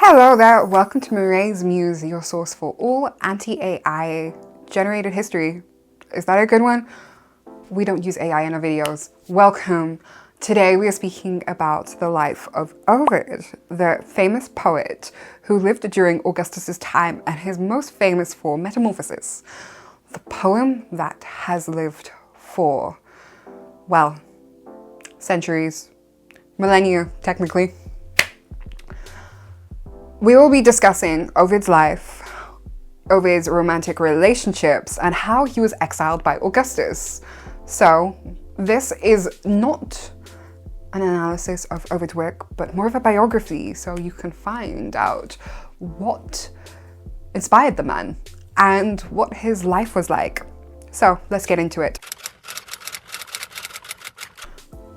Hello there, welcome to Moray's Muse, your source for all anti-AI generated history. Is that a good one? We don't use AI in our videos. Welcome. Today we are speaking about the life of Ovid, the famous poet who lived during Augustus's time and is most famous for Metamorphoses, the poem that has lived for, well, centuries, millennia technically. We will be discussing Ovid's life, Ovid's romantic relationships, and how he was exiled by Augustus. So this is not an analysis of Ovid's work, but more of a biography, so you can find out what inspired the man and what his life was like. So let's get into it.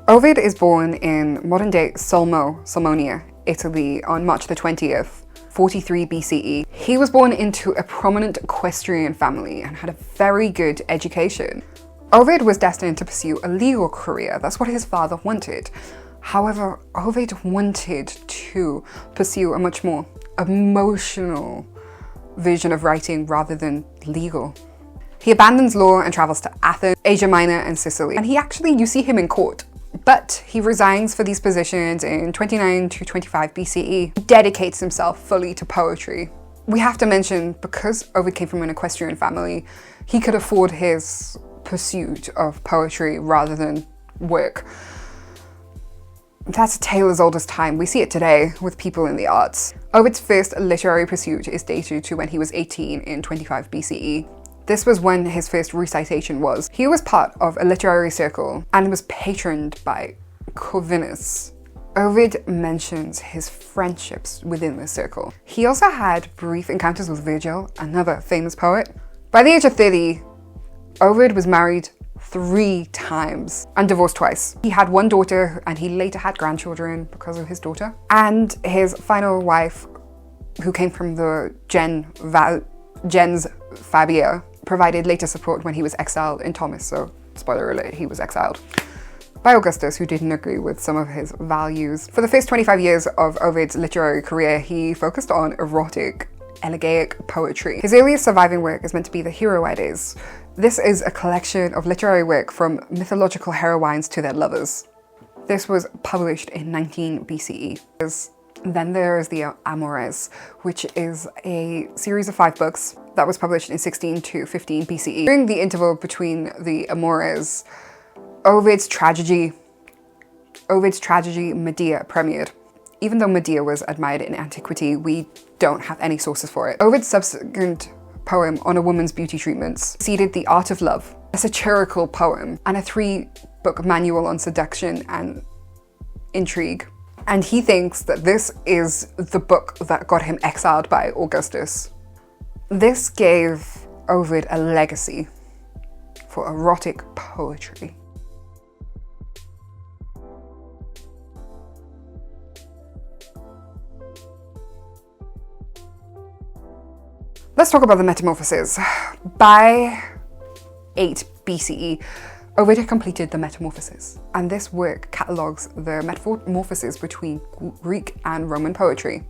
Ovid is born in modern-day Salmonia, Italy on March the 20th, 43 BCE. He was born into a prominent equestrian family and had a very good education. Ovid was destined to pursue a legal career. That's what his father wanted. However, Ovid wanted to pursue a much more emotional vision of writing rather than legal. He abandons law and travels to Athens, Asia Minor, and Sicily. And you see him in court. But he resigns for these positions in 29 to 25 BCE, dedicates himself fully to poetry. We have to mention, because Ovid came from an equestrian family, he could afford his pursuit of poetry rather than work. That's a tale as old as time. We see it today with people in the arts. Ovid's first literary pursuit is dated to when he was 18 in 25 BCE. This was when his first recitation was. He was part of a literary circle and was patroned by Corvinus. Ovid mentions his friendships within this circle. He also had brief encounters with Virgil, another famous poet. By the age of 30, Ovid was married 3 times and divorced twice. He had 1 daughter and he later had grandchildren because of his daughter. And his final wife, who came from the gens Fabia, provided later support when he was exiled in Tomis, so spoiler alert, he was exiled by Augustus, who didn't agree with some of his values. For the first 25 years of Ovid's literary career, he focused on erotic, elegiac poetry. His earliest surviving work is meant to be the Heroides. This is a collection of literary work from mythological heroines to their lovers. This was published in 19 BCE. Then there is the Amores, which is a series of 5 books that was published in 16 to 15 BCE. During the interval between the Amores, Ovid's tragedy Medea premiered. Even though Medea was admired in antiquity, we don't have any sources for it. Ovid's subsequent poem on a woman's beauty treatments preceded The Art of Love, a satirical poem, and a 3-book manual on seduction and intrigue. And he thinks that this is the book that got him exiled by Augustus. This gave Ovid a legacy for erotic poetry. Let's talk about the Metamorphoses. By 8 BCE, Ovid had completed the Metamorphoses, and this work catalogues the metamorphoses between Greek and Roman poetry.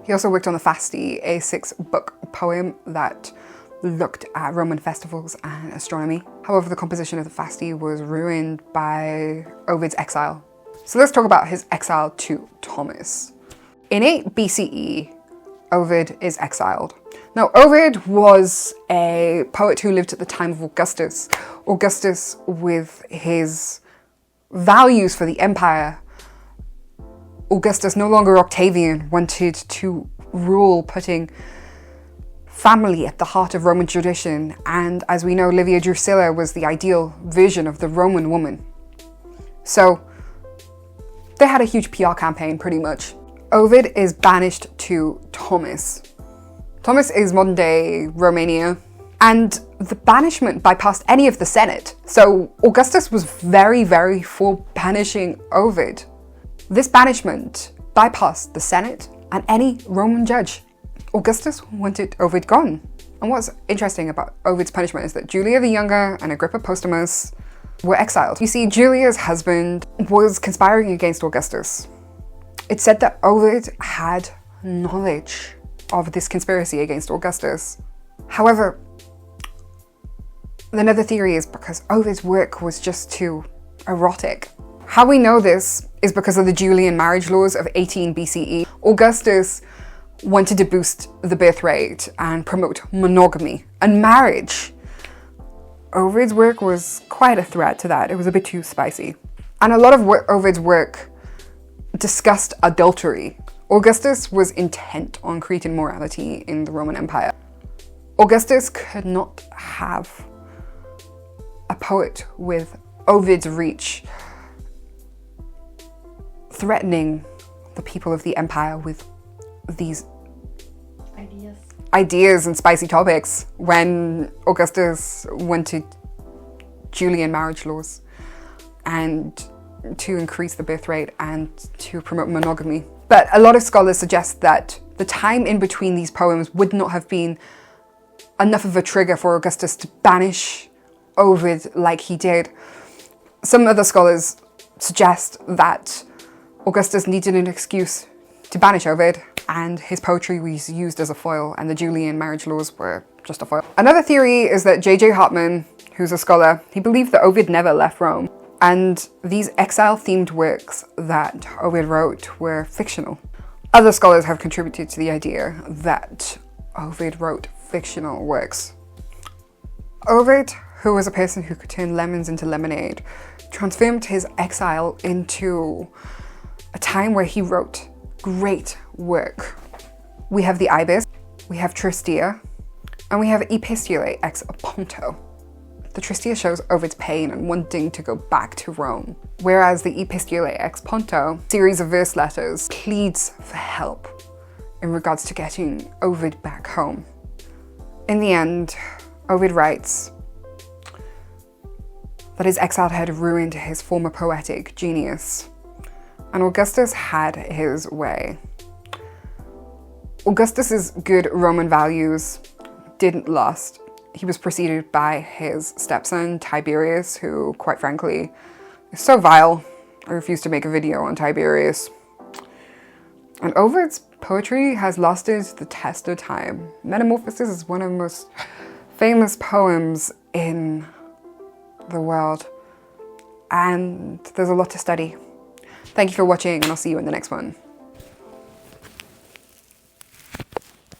He also worked on the Fasti, a 6-book poem that looked at Roman festivals and astronomy. However, the composition of the Fasti was ruined by Ovid's exile. So let's talk about his exile to Tomis. In 8 BCE, Ovid is exiled. Now, Ovid was a poet who lived at the time of Augustus. Augustus, with his values for the empire, Augustus, no longer Octavian, wanted to rule, putting family at the heart of Roman tradition, and as we know, Livia Drusilla was the ideal version of the Roman woman. So they had a huge PR campaign, pretty much. Ovid is banished to Tomis. Tomis is modern-day Romania, and the banishment bypassed any of the Senate. So Augustus was very, very for banishing Ovid. This banishment bypassed the Senate and any Roman judge. Augustus wanted Ovid gone. And what's interesting about Ovid's punishment is that Julia the Younger and Agrippa Postumus were exiled. You see, Julia's husband was conspiring against Augustus. It's said that Ovid had knowledge of this conspiracy against Augustus. However, another theory is because Ovid's work was just too erotic. How we know this is because of the Julian marriage laws of 18 BCE. Augustus wanted to boost the birth rate and promote monogamy and marriage. Ovid's work was quite a threat to that. It was a bit too spicy. And a lot of Ovid's work discussed adultery. Augustus was intent on Cretan morality in the Roman Empire. Augustus could not have a poet with Ovid's reach threatening the people of the empire with these ideas and spicy topics when Augustus wanted Julian marriage laws and to increase the birth rate and to promote monogamy. But a lot of scholars suggest that the time in between these poems would not have been enough of a trigger for Augustus to banish Ovid like he did. Some other scholars suggest that Augustus needed an excuse to banish Ovid, and his poetry was used as a foil, and the Julian marriage laws were just a foil. Another theory is that J.J. Hartman, who's a scholar, he believed that Ovid never left Rome, and these exile-themed works that Ovid wrote were fictional. Other scholars have contributed to the idea that Ovid wrote fictional works. Ovid, who was a person who could turn lemons into lemonade, transformed his exile into a time where he wrote great work. We have the Ibis, we have Tristia, and we have Epistulae ex Ponto. The Tristia shows Ovid's pain and wanting to go back to Rome, whereas the Epistulae ex Ponto, series of verse letters, pleads for help in regards to getting Ovid back home. In the end, Ovid writes that his exile had ruined his former poetic genius, and Augustus had his way. Augustus's good Roman values didn't last. He was preceded by his stepson, Tiberius, who, quite frankly, is so vile. I refuse to make a video on Tiberius. And Ovid's poetry has lasted the test of time. Metamorphoses is one of the most famous poems in the world, and there's a lot to study. Thank you for watching, and I'll see you in the next one.